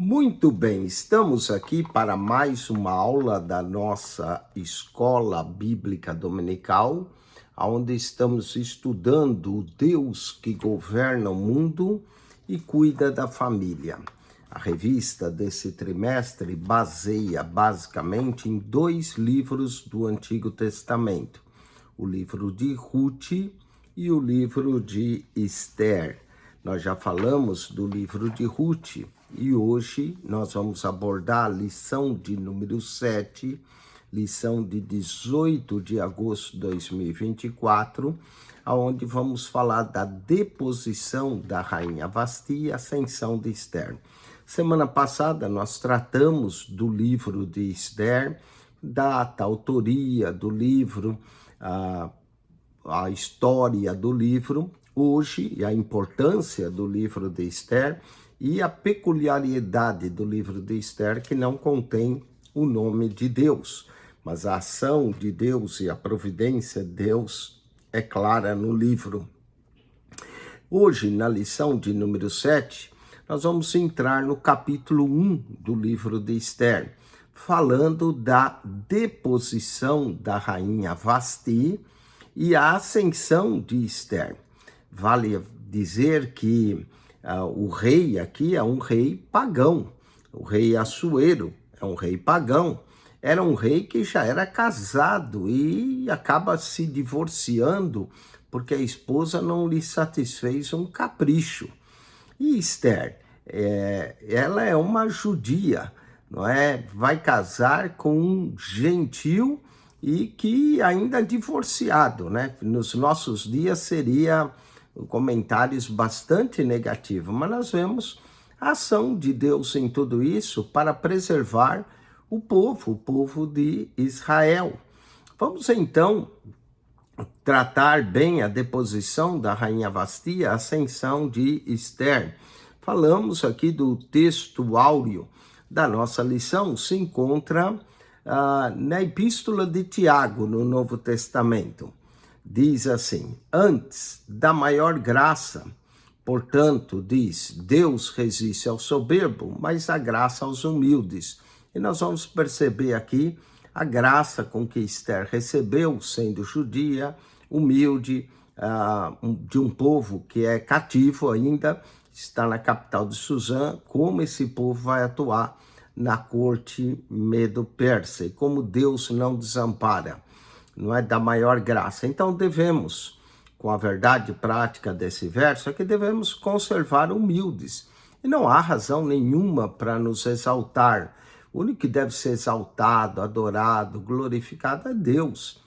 Muito bem, estamos aqui para mais uma aula da nossa Escola Bíblica Dominical, onde estamos estudando o Deus que governa o mundo e cuida da família. A revista desse trimestre baseia basicamente em dois livros do Antigo Testamento, o livro de Ruth e o livro de Esther. Nós já falamos do livro de Ruth e hoje nós vamos abordar a lição de número 7, lição de 18 de agosto de 2024, onde vamos falar da deposição da rainha Vasti e ascensão de Esther. Semana passada nós tratamos do livro de Esther, data, autoria do livro, a história do livro, hoje a importância do livro de Esther e a peculiaridade do livro de Esther, que não contém o nome de Deus, mas a ação de Deus e a providência de Deus é clara no livro. Hoje, na lição de número 7, nós vamos entrar no capítulo 1 do livro de Esther, falando da deposição da rainha Vasti e a ascensão de Esther. Vale dizer que o rei aqui é um rei pagão, o rei Assuero é um rei pagão, era um rei que já era casado e acaba se divorciando porque a esposa não lhe satisfez um capricho. E Esther, ela é uma judia, não é? Vai casar com um gentil e que ainda é divorciado, né? Nos nossos dias seria comentários bastante negativos, mas nós vemos a ação de Deus em tudo isso para preservar o povo de Israel. Vamos então tratar bem a deposição da rainha Vasti, a ascensão de Esther. Falamos aqui do texto áureo da nossa lição, se encontra na Epístola de Tiago, no Novo Testamento. Diz assim: antes da maior graça, portanto, diz, Deus resiste ao soberbo, mas a graça aos humildes. E nós vamos perceber aqui a graça com que Esther recebeu, sendo judia, humilde, de um povo que é cativo ainda, está na capital de Suzã, como esse povo vai atuar na corte medo-persa e como Deus não desampara, não é, da maior graça. Então devemos, com a verdade prática desse verso, é que devemos conservar humildes. E não há razão nenhuma para nos exaltar. O único que deve ser exaltado, adorado, glorificado é Deus.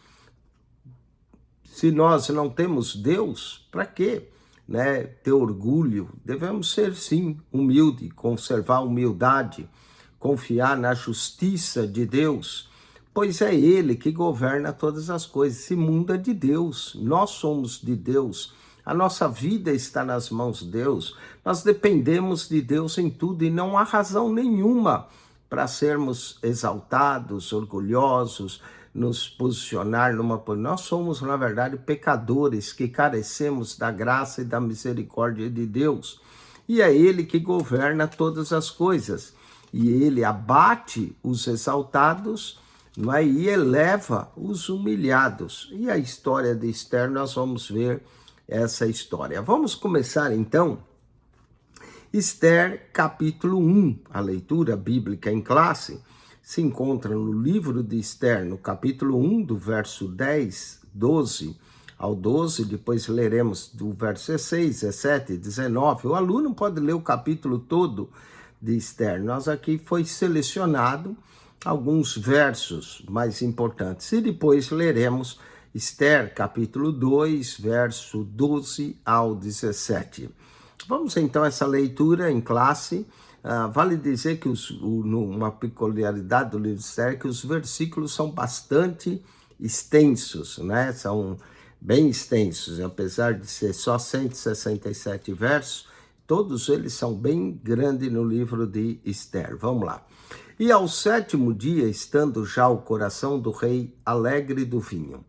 Se nós não temos Deus, para quê? Né, ter orgulho? Devemos ser, sim, humilde, conservar a humildade, confiar na justiça de Deus, pois é Ele que governa todas as coisas. Esse mundo é de Deus, nós somos de Deus, a nossa vida está nas mãos de Deus, nós dependemos de Deus em tudo e não há razão nenhuma para sermos exaltados, orgulhosos, nos posicionar numa... Nós somos, na verdade, pecadores que carecemos da graça e da misericórdia de Deus. E é Ele que governa todas as coisas. E Ele abate os exaltados, não é? E eleva os humilhados. E a história de Esther, nós vamos ver essa história. Vamos começar, então, Esther, capítulo 1. A leitura bíblica em classe se encontra no livro de Esther, no capítulo 1, do verso 10, 12 ao 12, depois leremos do verso 16, 17, 19. O aluno pode ler o capítulo todo de Esther. Nós aqui foi selecionado alguns versos mais importantes. E depois leremos Esther, capítulo 2, verso 12 ao 17. Vamos então a essa leitura em classe. Vale dizer que uma peculiaridade do livro de Esther é que os versículos são bastante extensos, né? São bem extensos, apesar de ser só 167 versos, todos eles são bem grandes no livro de Esther. Vamos lá. E ao 7º dia, estando já o coração do rei alegre do vinho,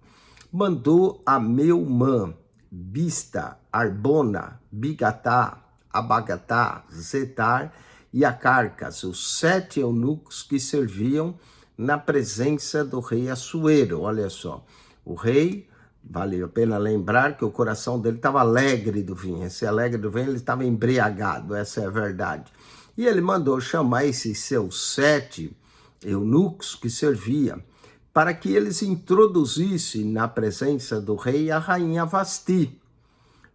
mandou a Meumã, Bista, Arbona, Bigatá, Abagatá, Zetar e Acarcas, os 7 eunucos que serviam na presença do rei Assuero. Olha só, o rei, vale a pena lembrar que o coração dele estava alegre do vinho. Esse alegre do vinho, ele estava embriagado, essa é a verdade. E ele mandou chamar esses seus 7 eunucos que serviam, para que eles introduzissem na presença do rei a rainha Vasti,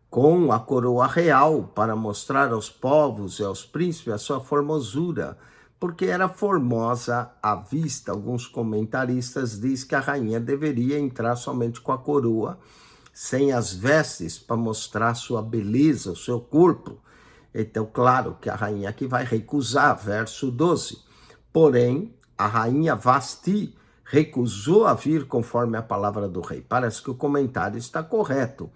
com a coroa real, para mostrar aos povos e aos príncipes a sua formosura, porque era formosa à vista. Alguns comentaristas dizem que a rainha deveria entrar somente com a coroa, sem as vestes, para mostrar sua beleza, o seu corpo. Então, claro que a rainha aqui vai recusar, verso 12. Porém, a rainha Vasti recusou a vir conforme a palavra do rei. Parece que o comentário está correto,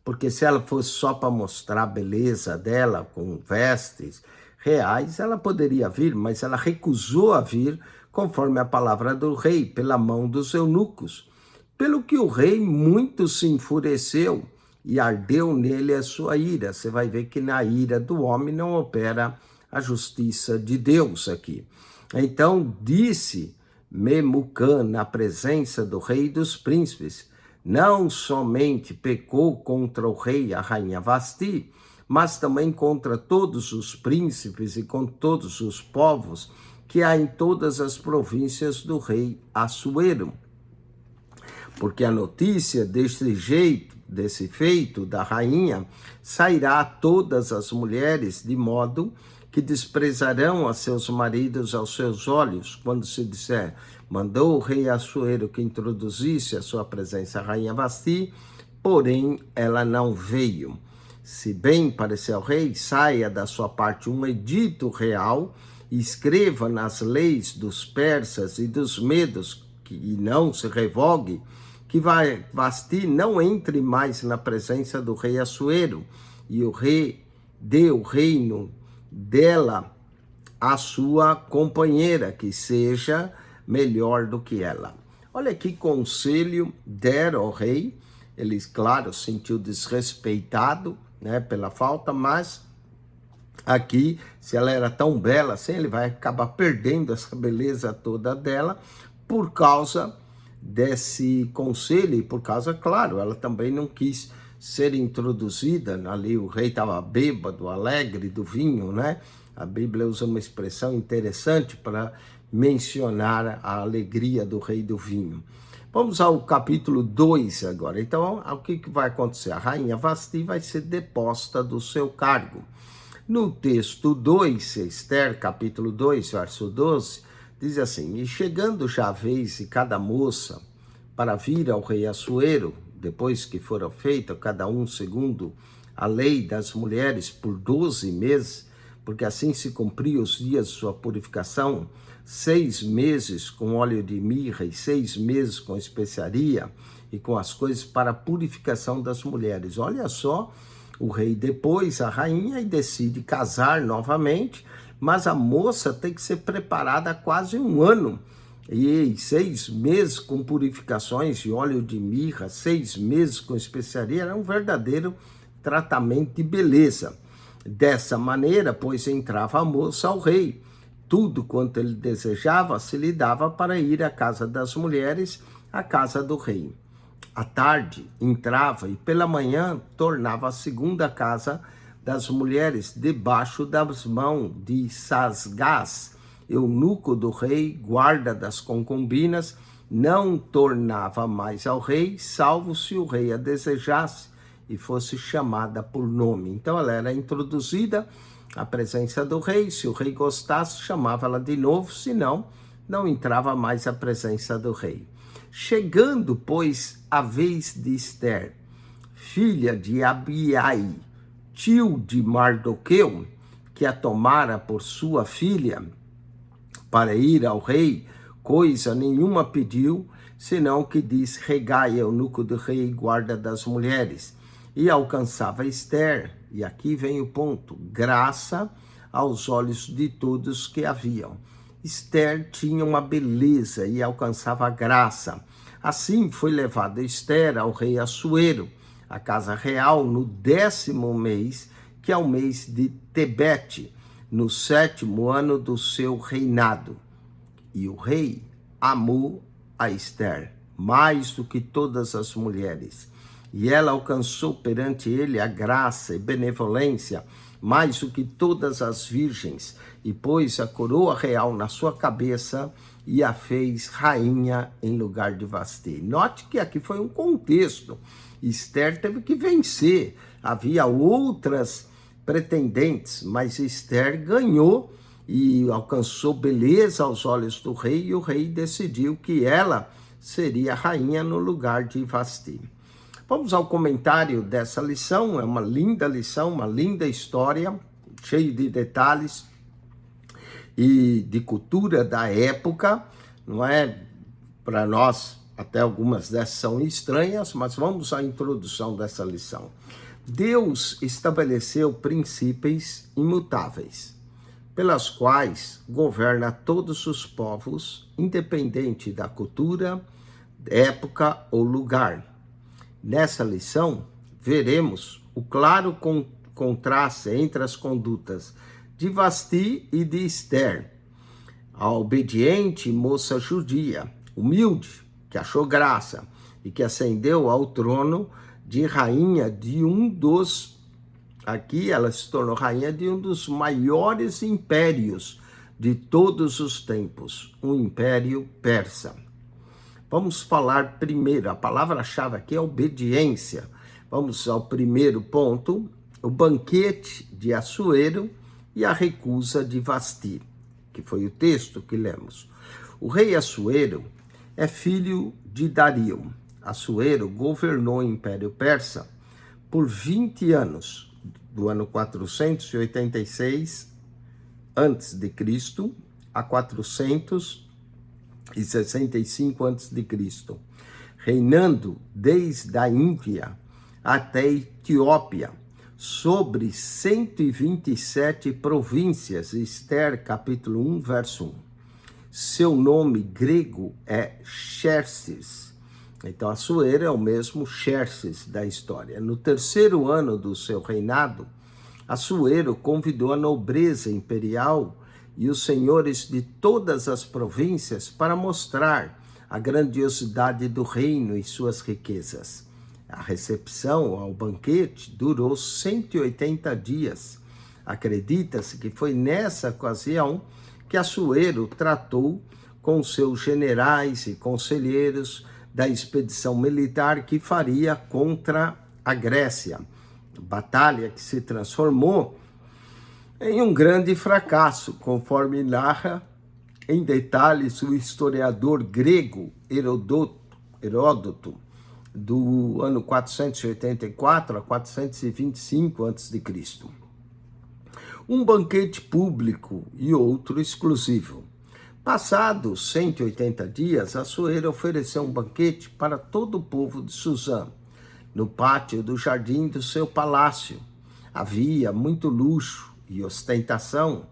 porque se ela fosse só para mostrar a beleza dela, com vestes reais, ela poderia vir, mas ela recusou a vir conforme a palavra do rei, pela mão dos eunucos. Pelo que o rei muito se enfureceu e ardeu nele a sua ira. Você vai ver que na ira do homem não opera a justiça de Deus aqui. Então disse Memucã na presença do rei e dos príncipes: não somente pecou contra o rei e a rainha Vasti, mas também contra todos os príncipes e com todos os povos que há em todas as províncias do rei Assuero. Porque a notícia deste jeito, desse feito da rainha, sairá a todas as mulheres, de modo que desprezarão a seus maridos aos seus olhos, quando se disser: mandou o rei Assuero que introduzisse a sua presença a rainha Vasti, porém ela não veio. Se bem parecer ao rei, saia da sua parte um edito real e escreva nas leis dos persas e dos medos, e não se revogue, que Vasti não entre mais na presença do rei Assuero, e o rei dê o reino dela à sua companheira, que seja melhor do que ela. Olha que conselho deram ao rei. Ele, claro, sentiu desrespeitado, né, pela falta, mas aqui, se ela era tão bela assim, ele vai acabar perdendo essa beleza toda dela por causa desse conselho e por causa, claro, ela também não quis ser introduzida. Ali o rei estava bêbado, alegre do vinho, né? A Bíblia usa uma expressão interessante para mencionar a alegria do rei do vinho. Vamos ao capítulo 2 agora. Então, o que vai acontecer? A rainha Vasti vai ser deposta do seu cargo. No texto 2, Esther, capítulo 2, verso 12, diz assim: e chegando já a vez de cada moça para vir ao rei Assuero, depois que foram feitas, cada um segundo a lei das mulheres, por 12 meses, porque assim se cumpriam os dias de sua purificação, 6 meses com óleo de mirra e 6 meses com especiaria e com as coisas para a purificação das mulheres. Olha só, o rei depois, a rainha, e decide casar novamente, mas a moça tem que ser preparada há quase um ano. E 6 meses com purificações de óleo de mirra, 6 meses com especiaria, era um verdadeiro tratamento de beleza. Dessa maneira, pois, entrava a moça ao rei. Tudo quanto ele desejava se lhe dava para ir à casa das mulheres, à casa do rei. À tarde entrava e pela manhã tornava à segunda casa das mulheres, debaixo das mãos de Sasgás, eunuco do rei, guarda das concubinas. Não tornava mais ao rei, salvo se o rei a desejasse e fosse chamada por nome. Então ela era introduzida à presença do rei. Se o rei gostasse, chamava ela de novo, senão não entrava mais à presença do rei. Chegando, pois, a vez de Esther, filha de Abiai, tio de Mardoqueu, que a tomara por sua filha para ir ao rei, coisa nenhuma pediu, senão que diz: Regai, eunuco do rei, guarda das mulheres. E alcançava Esther, e aqui vem o ponto, graça aos olhos de todos que a viam. Esther tinha uma beleza e alcançava graça. Assim foi levada Esther ao rei Assuero, a casa real, no 10º mês, que é o mês de Tebete, no 7º ano do seu reinado. E o rei amou a Ester mais do que todas as mulheres. E ela alcançou perante ele a graça e benevolência mais do que todas as virgens, e pôs a coroa real na sua cabeça e a fez rainha em lugar de Vasti. Note que aqui foi um contexto. Ester teve que vencer. Havia outras pretendentes, mas Ester ganhou e alcançou beleza aos olhos do rei, e o rei decidiu que ela seria rainha no lugar de Vasti. Vamos ao comentário dessa lição. É uma linda lição, uma linda história, cheia de detalhes e de cultura da época, não é? Para nós, até algumas dessas são estranhas, mas vamos à introdução dessa lição. Deus estabeleceu princípios imutáveis, pelas quais governa todos os povos, independente da cultura, época ou lugar. Nessa lição, veremos o claro contraste entre as condutas de Vasti e de Ester, a obediente moça judia, humilde, que achou graça e que ascendeu ao trono de rainha de aqui ela se tornou rainha de um dos maiores impérios de todos os tempos, o Império Persa. Vamos falar primeiro, a palavra-chave aqui é obediência. Vamos ao primeiro ponto, o banquete de Assuero e a recusa de Vasti, que foi o texto que lemos. O rei Assuero é filho de Dario. Assuero governou o Império Persa por 20 anos, do ano 486 a.C. a 465 a.C., reinando desde a Índia até a Etiópia, sobre 127 províncias. Ester, capítulo 1, verso 1. Seu nome grego é Xerxes. Então, Assuero é o mesmo Xerxes da história. No 3º ano do seu reinado, Assuero convidou a nobreza imperial e os senhores de todas as províncias para mostrar a grandiosidade do reino e suas riquezas. A recepção ao banquete durou 180 dias. Acredita-se que foi nessa ocasião que Assuero tratou com seus generais e conselheiros da expedição militar que faria contra a Grécia. Batalha que se transformou em um grande fracasso, conforme narra em detalhes o historiador grego Heródoto, do ano 484 a 425 a.C. Um banquete público e outro exclusivo. Passados 180 dias, Assuero ofereceu um banquete para todo o povo de Suzã, no pátio do jardim do seu palácio. Havia muito luxo e ostentação,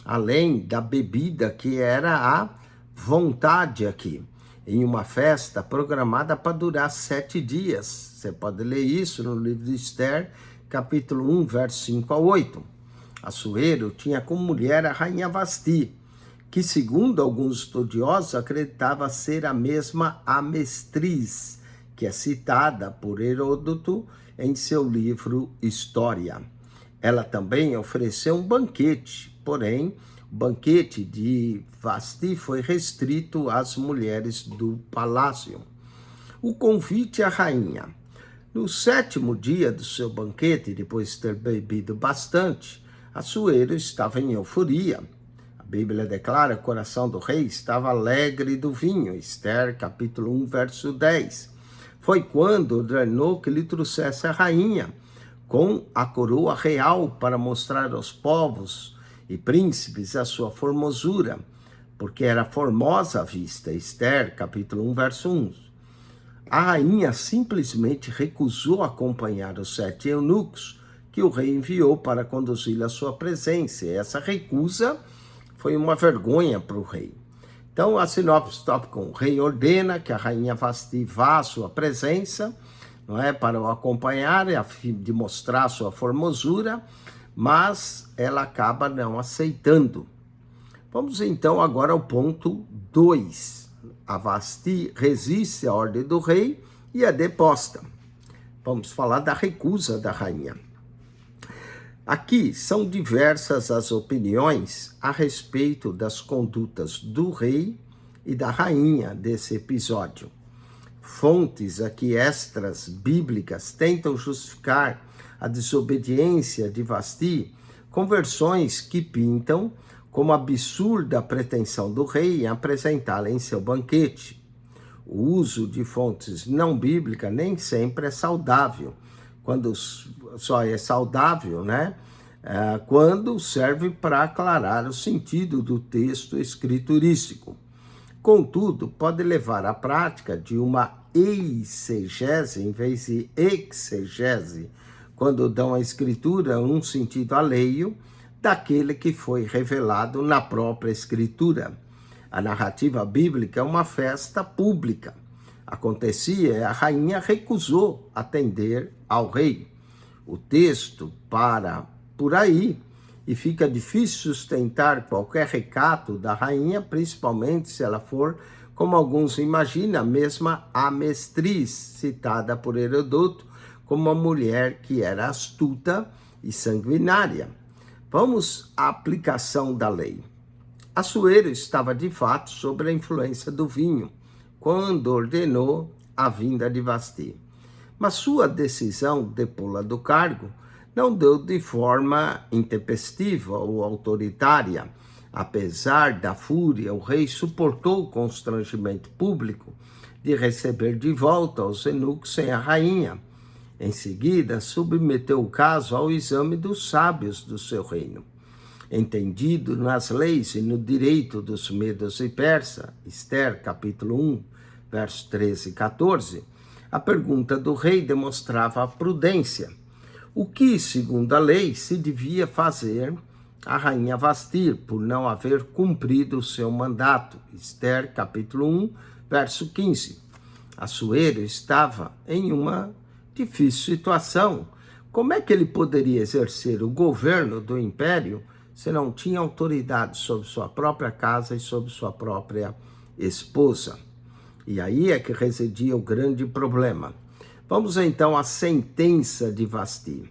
além da bebida que era à vontade aqui, em uma festa programada para durar 7 dias. Você pode ler isso no livro de Ester, capítulo 1, verso 5 a 8. Assuero tinha como mulher a rainha Vasti, que, segundo alguns estudiosos, acreditava ser a mesma Amestriz, que é citada por Heródoto em seu livro História. Ela também ofereceu um banquete, porém, o banquete de Vasti foi restrito às mulheres do palácio. O convite à rainha. No 7º dia do seu banquete, depois de ter bebido bastante, Assuero estava em euforia. A Bíblia declara que o coração do rei estava alegre do vinho. Ester, capítulo 1, verso 10. Foi quando ordenou que lhe trouxesse a rainha, com a coroa real, para mostrar aos povos e príncipes a sua formosura, porque era formosa à vista. Ester, capítulo 1, verso 1. A rainha simplesmente recusou acompanhar os 7 eunucos que o rei enviou para conduzi-la à sua presença. E essa recusa foi uma vergonha para o rei. Então, a sinopse toca com: o rei ordena que a rainha Vasti vá à sua presença, não é, para o acompanhar, a fim de mostrar sua formosura, mas ela acaba não aceitando. Vamos então agora ao ponto 2. A Vasti resiste à ordem do rei e é deposta. Vamos falar da recusa da rainha. Aqui são diversas as opiniões a respeito das condutas do rei e da rainha desse episódio. Fontes aqui extras bíblicas tentam justificar a desobediência de Vasti com versões que pintam como absurda a pretensão do rei em apresentá-la em seu banquete. O uso de fontes não bíblicas nem sempre é saudável, quando só é saudável, quando serve para aclarar o sentido do texto escriturístico. Contudo, pode levar à prática de uma eisegese em vez de exegese, quando dão à escritura um sentido alheio daquele que foi revelado na própria escritura. A narrativa bíblica é uma festa pública. Acontecia, a rainha recusou atender ao rei. O texto para por aí e fica difícil sustentar qualquer recato da rainha, principalmente se ela for, como alguns imaginam, a mesma amestriz citada por Herodoto como uma mulher que era astuta e sanguinária. Vamos à aplicação da lei. Assuero estava de fato sob a influência do vinho, quando ordenou a vinda de Vasti. Mas sua decisão de pô-la do cargo não deu de forma intempestiva ou autoritária. Apesar da fúria, o rei suportou o constrangimento público de receber de volta os eunucos sem a rainha. Em seguida, submeteu o caso ao exame dos sábios do seu reino. Entendido nas leis e no direito dos medos e persas, Ester, capítulo 1, versos 13 e 14, a pergunta do rei demonstrava a prudência. O que, segundo a lei, se devia fazer a rainha Vasti por não haver cumprido o seu mandato? Ester, capítulo 1, verso 15. Assuero estava em uma difícil situação. Como é que ele poderia exercer o governo do império se não tinha autoridade sobre sua própria casa e sobre sua própria esposa? E aí é que residia o grande problema. Vamos então à sentença de Vasti.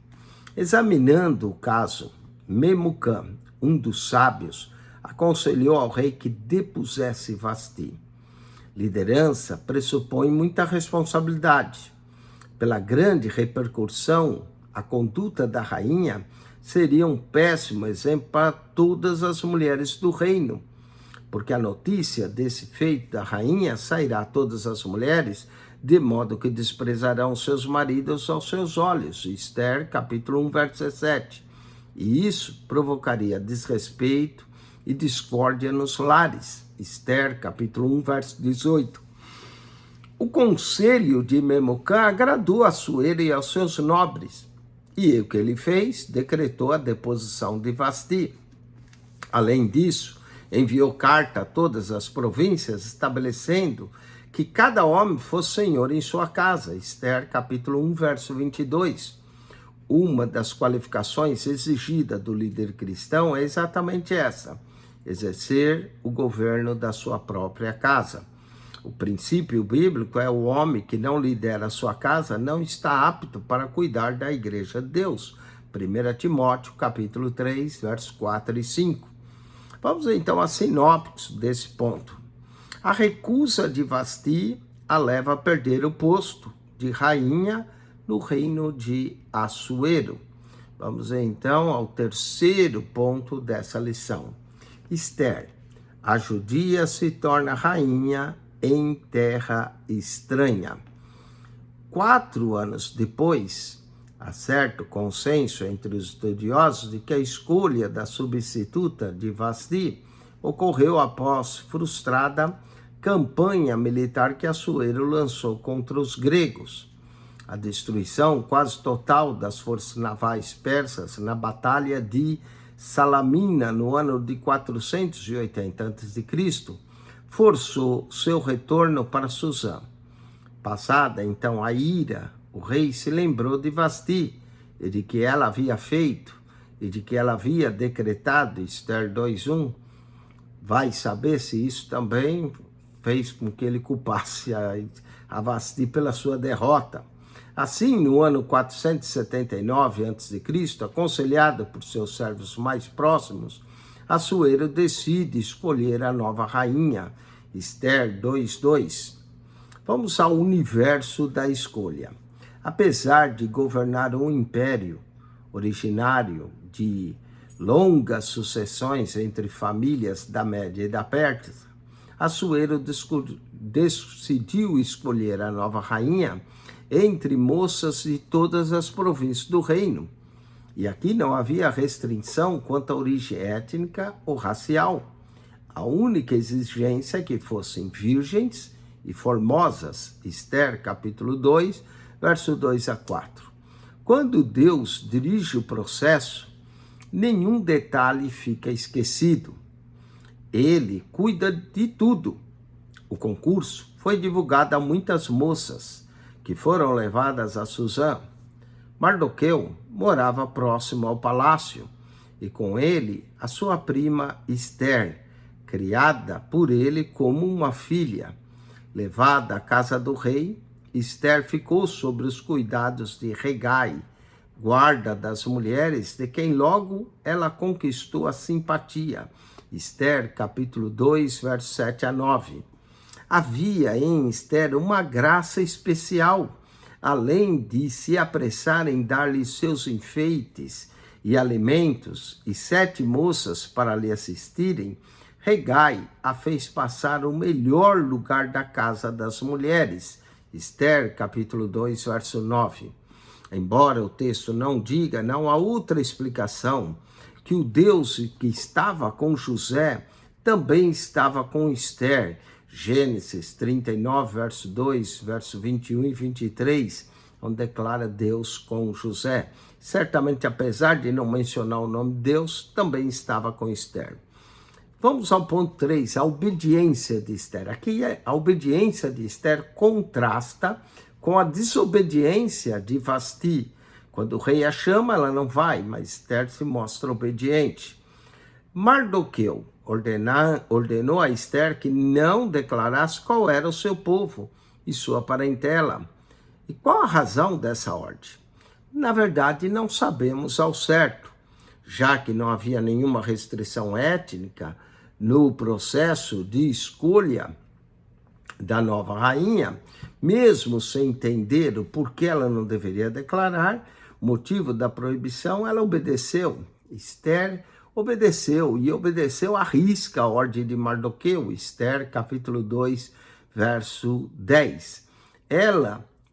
Examinando o caso, Memucã, um dos sábios, aconselhou ao rei que depusesse Vasti. Liderança pressupõe muita responsabilidade. Pela grande repercussão, a conduta da rainha seria um péssimo exemplo para todas as mulheres do reino, porque a notícia desse feito da rainha sairá a todas as mulheres, de modo que desprezarão seus maridos aos seus olhos. Ester, capítulo 1, verso 17. E isso provocaria desrespeito e discórdia nos lares. Ester, capítulo 1, verso 18. O conselho de Memucã agradou a Assuero e aos seus nobres, e o que ele fez? Decretou a deposição de Vasti. Além disso, enviou carta a todas as províncias, estabelecendo que cada homem fosse senhor em sua casa. Ester, capítulo 1, verso 22. Uma das qualificações exigidas do líder cristão é exatamente essa: exercer o governo da sua própria casa. O princípio bíblico é o homem que não lidera a sua casa não está apto para cuidar da igreja de Deus. 1 Timóteo, capítulo 3, versos 4 e 5. Vamos então a sinopse desse ponto. A recusa de Vasti a leva a perder o posto de rainha no reino de Assuero. Vamos então ao terceiro ponto dessa lição. Ester, a judia se torna rainha em terra estranha. 4 anos depois, há certo consenso entre os estudiosos de que a escolha da substituta de Vasti ocorreu após frustrada campanha militar que Assuero lançou contra os gregos. A destruição quase total das forças navais persas na Batalha de Salamina, no ano de 480 a.C., forçou seu retorno para Suzã. Passada então a ira, o rei se lembrou de Vasti e de que ela havia feito, e de que ela havia decretado, Esther 2:1, vai saber se isso também fez com que ele culpasse a Vasti pela sua derrota. Assim, no ano 479 a.C., aconselhado por seus servos mais próximos, Assuero decide escolher a nova rainha, Esther 2:2. Vamos ao universo da escolha. Apesar de governar um império originário de longas sucessões entre famílias da Média e da Pérsia, Assuero decidiu escolher a nova rainha entre moças de todas as províncias do reino. E aqui não havia restrição quanto à origem étnica ou racial. A única exigência é que fossem virgens e formosas. Esther, capítulo 2, verso 2 a 4. Quando Deus dirige o processo, nenhum detalhe fica esquecido. Ele cuida de tudo. O concurso foi divulgado a muitas moças, que foram levadas a Suzã. Mardoqueu morava próximo ao palácio, e com ele a sua prima Esther, criada por ele como uma filha. Levada à casa do rei, Esther ficou sob os cuidados de Hegai, guarda das mulheres, de quem logo ela conquistou a simpatia. Esther, capítulo 2, versos 7 a 9. Havia em Esther uma graça especial, além de se apressar em dar-lhe seus enfeites e alimentos, e 7 moças para lhe assistirem, Hegai a fez passar o melhor lugar da casa das mulheres. Esther, capítulo 2, verso 9. Embora o texto não diga, não há outra explicação, que o Deus que estava com José também estava com Esther. Gênesis 39, verso 2, verso 21 e 23, onde declara Deus com José. Certamente, apesar de não mencionar o nome de Deus, também estava com Esther. Vamos ao ponto 3, a obediência de Esther. Aqui a obediência de Esther contrasta com a desobediência de Vasti. Quando o rei a chama, ela não vai, mas Esther se mostra obediente. Mardoqueu ordenou a Esther que não declarasse qual era o seu povo e sua parentela. E qual a razão dessa ordem? Na verdade, não sabemos ao certo, já que não havia nenhuma restrição étnica no processo de escolha da nova rainha, mesmo sem entender o porquê ela não deveria declarar o motivo da proibição, ela obedeceu. Esther obedeceu, e obedeceu à risca a ordem de Mardoqueu. Esther, capítulo 2, verso 10.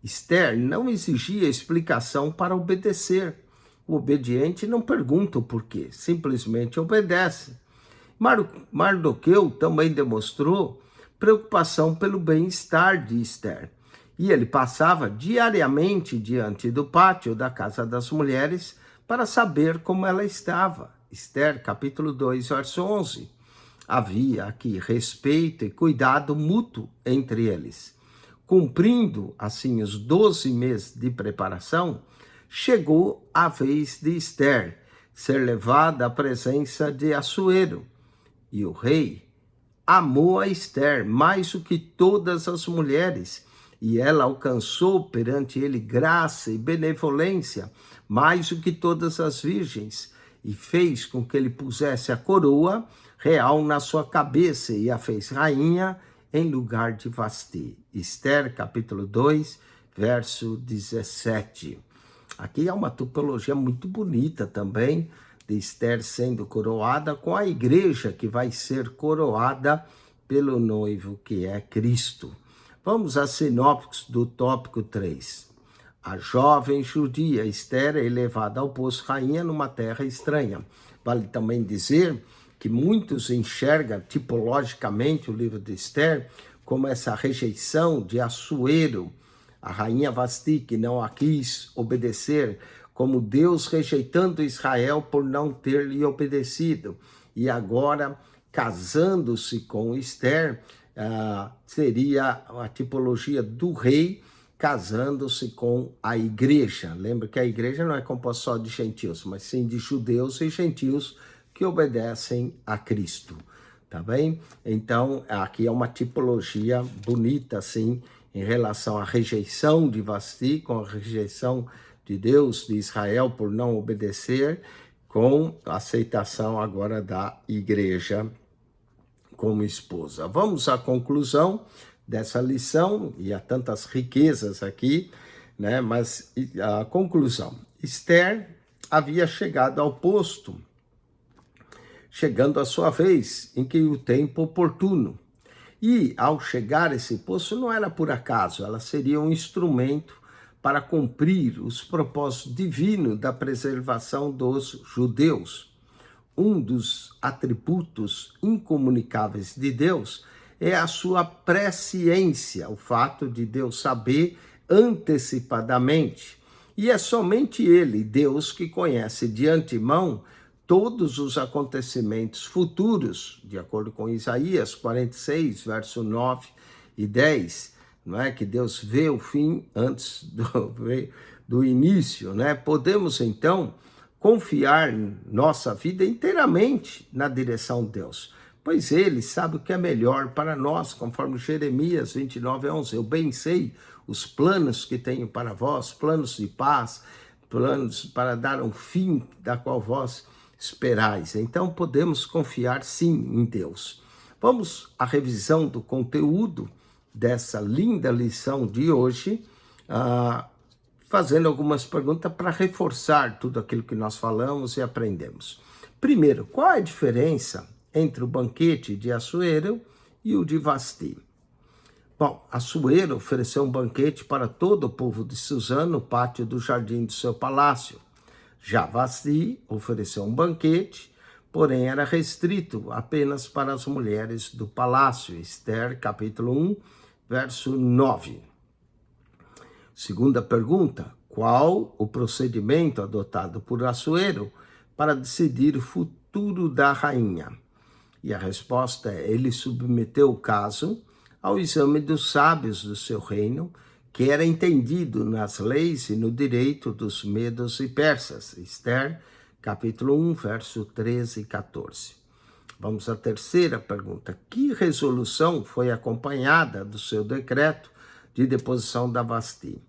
Esther, não exigia explicação para obedecer. O obediente não pergunta o porquê, simplesmente obedece. Mardoqueu também demonstrou preocupação pelo bem-estar de Esther, e ele passava diariamente diante do pátio da casa das mulheres para saber como ela estava. Esther, capítulo 2, verso 11. Havia aqui respeito e cuidado mútuo entre eles. Cumprindo, assim, os 12 meses de preparação, chegou a vez de Esther ser levada à presença de Assuero. E o rei amou a Esther mais do que todas as mulheres, e ela alcançou perante ele graça e benevolência mais do que todas as virgens, e fez com que ele pusesse a coroa real na sua cabeça e a fez rainha em lugar de Vasti. Esther, capítulo 2, verso 17. Aqui há uma tipologia muito bonita também de Esther sendo coroada com a igreja que vai ser coroada pelo noivo que é Cristo. Vamos a sinopse do tópico 3. A jovem judia Esther é elevada ao posto rainha numa terra estranha. Vale também dizer que muitos enxergam tipologicamente o livro de Esther como essa rejeição de Assuero, a rainha Vasti, que não a quis obedecer, como Deus rejeitando Israel por não ter lhe obedecido. E agora, casando-se com Esther, seria a tipologia do rei casando-se com a igreja. Lembra que a igreja não é composta só de gentios, mas sim de judeus e gentios que obedecem a Cristo, tá bem? Então, aqui é uma tipologia bonita, assim, em relação à rejeição de Vasti, com a rejeição de Deus, de Israel, por não obedecer, com a aceitação agora da igreja como esposa. Vamos à conclusão dessa lição, e há tantas riquezas aqui, né? Mas a conclusão: Esther havia chegado ao posto, chegando a sua vez, em que o tempo oportuno. E ao chegar a esse posto, não era por acaso, ela seria um instrumento para cumprir os propósitos divinos da preservação dos judeus. Um dos atributos incomunicáveis de Deus é a sua presciência, o fato de Deus saber antecipadamente. E é somente Ele, Deus, que conhece de antemão todos os acontecimentos futuros, de acordo com Isaías 46, verso 9 e 10, não é? Que Deus vê o fim antes do início, né? Podemos, então, confiar nossa vida inteiramente na direção de Deus, pois Ele sabe o que é melhor para nós, conforme Jeremias 29:11. Eu bem sei os planos que tenho para vós, planos de paz, planos para dar um fim da qual vós esperais. Então podemos confiar sim em Deus. Vamos à revisão do conteúdo dessa linda lição de hoje, fazendo algumas perguntas para reforçar tudo aquilo que nós falamos e aprendemos. Primeiro, qual é a diferença entre o banquete de Assuero e o de Vasti? Bom, Assuero ofereceu um banquete para todo o povo de Susã no pátio do jardim do seu palácio. Já Vasti ofereceu um banquete, porém era restrito apenas para as mulheres do palácio. Esther, capítulo 1, verso 9. Segunda pergunta: qual o procedimento adotado por Assuero para decidir o futuro da rainha? E a resposta é: ele submeteu o caso ao exame dos sábios do seu reino, que era entendido nas leis e no direito dos medos e persas. Esther, capítulo 1, verso 13 e 14. Vamos à terceira pergunta: que resolução foi acompanhada do seu decreto de deposição da Vasti?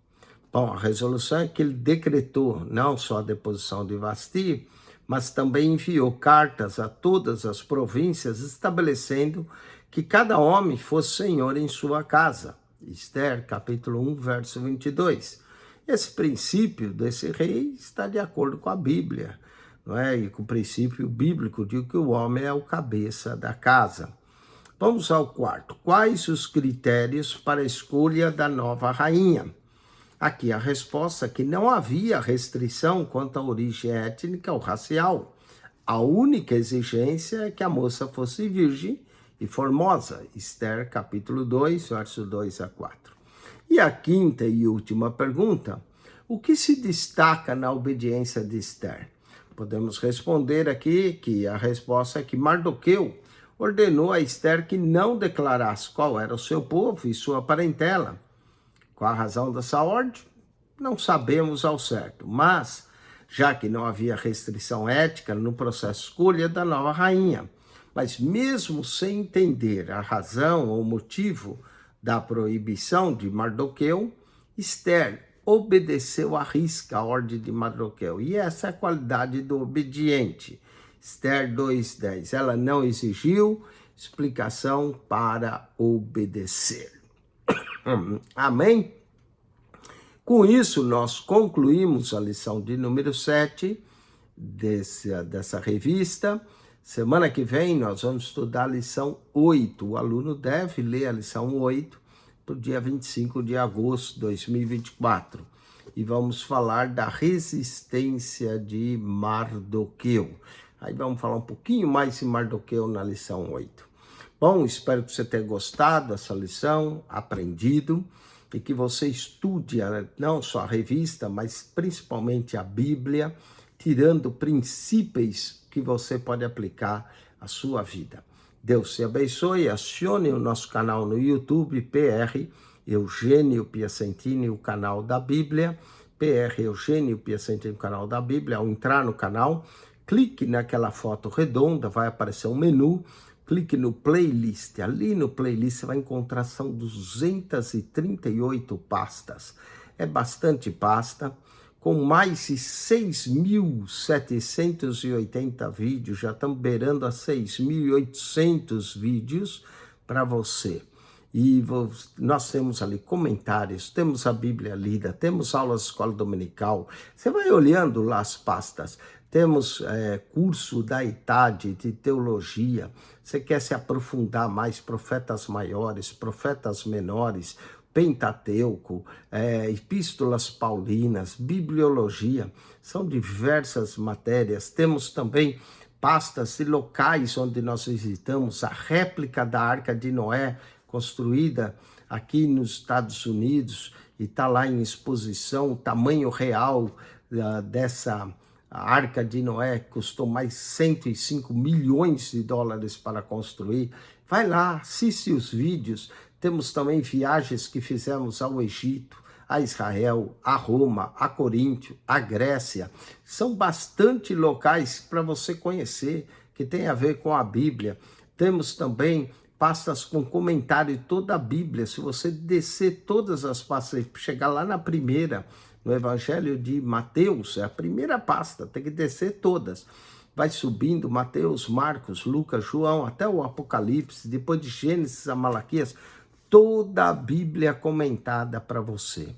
Bom, a resolução é que ele decretou não só a deposição de Vasti, mas também enviou cartas a todas as províncias estabelecendo que cada homem fosse senhor em sua casa. Esther, capítulo 1, verso 22. Esse princípio desse rei está de acordo com a Bíblia, não é? E com o princípio bíblico de que o homem é o cabeça da casa. Vamos ao quarto. Quais os critérios para a escolha da nova rainha? Aqui a resposta é que não havia restrição quanto à origem étnica ou racial. A única exigência é que a moça fosse virgem e formosa. Esther, capítulo 2, verso 2 a 4. E a quinta e última pergunta: o que se destaca na obediência de Esther? Podemos responder aqui que a resposta é que Mardoqueu ordenou a Esther que não declarasse qual era o seu povo e sua parentela. Qual a razão dessa ordem? Não sabemos ao certo, mas já que não havia restrição ética no processo de escolha da nova rainha, mas mesmo sem entender a razão ou motivo da proibição de Mardoqueu, Esther obedeceu à risca a ordem de Mardoqueu. E essa é a qualidade do obediente. Esther 2:10. Ela não exigiu explicação para obedecer. Amém? Com isso, nós concluímos a lição de número 7 dessa revista. Semana que vem, nós vamos estudar a lição 8. O aluno deve ler a lição 8 para o dia 25 de agosto de 2024. E vamos falar da resistência de Mardoqueu. Aí vamos falar um pouquinho mais de Mardoqueu na lição 8. Bom, espero que você tenha gostado dessa lição, aprendido, e que você estude não só a revista, mas principalmente a Bíblia, tirando princípios que você pode aplicar à sua vida. Deus te abençoe, acione o nosso canal no YouTube, PR, Eugênio Piacentini, o canal da Bíblia, PR Eugênio Piacentini, o canal da Bíblia. Ao entrar no canal, clique naquela foto redonda, vai aparecer um menu, clique no playlist. Ali no playlist você vai encontrar, são 238 pastas. É bastante pasta, com mais de 6.780 vídeos, já estamos beirando a 6.800 vídeos para você. E nós temos ali comentários, temos a Bíblia lida, temos aulas de escola dominical. Você vai olhando lá as pastas. Temos curso da idade de teologia. Você quer se aprofundar mais, profetas maiores, profetas menores, Pentateuco, epístolas paulinas, bibliologia. São diversas matérias. Temos também pastas de locais onde nós visitamos, a réplica da Arca de Noé, construída aqui nos Estados Unidos, e está lá em exposição, o tamanho real dessa Arca de Noé, custou mais 105 milhões de dólares para construir. Vai lá, assiste os vídeos. Temos também viagens que fizemos ao Egito, a Israel, a Roma, a Coríntio, a Grécia. São bastante locais para você conhecer, que tem a ver com a Bíblia. Temos também pastas com comentário de toda a Bíblia. Se você descer todas as pastas, chegar lá na primeira, no Evangelho de Mateus, é a primeira pasta, tem que descer todas. Vai subindo Mateus, Marcos, Lucas, João, até o Apocalipse, depois de Gênesis a Malaquias, toda a Bíblia comentada para você.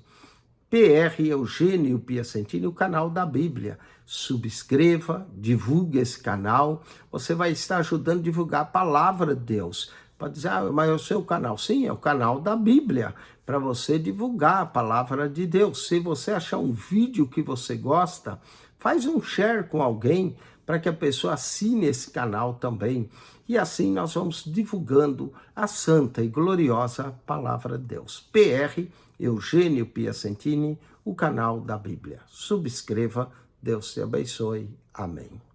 PR Eugênio Piacentini, o canal da Bíblia. Subscreva, divulgue esse canal, você vai estar ajudando a divulgar a palavra de Deus. Pode dizer, mas é o seu canal. Sim, é o canal da Bíblia, para você divulgar a palavra de Deus. Se você achar um vídeo que você gosta, faz um share com alguém, para que a pessoa assine esse canal também. E assim nós vamos divulgando a santa e gloriosa palavra de Deus. PR Eugênio Piacentini, o canal da Bíblia. Subscreva, Deus te abençoe. Amém.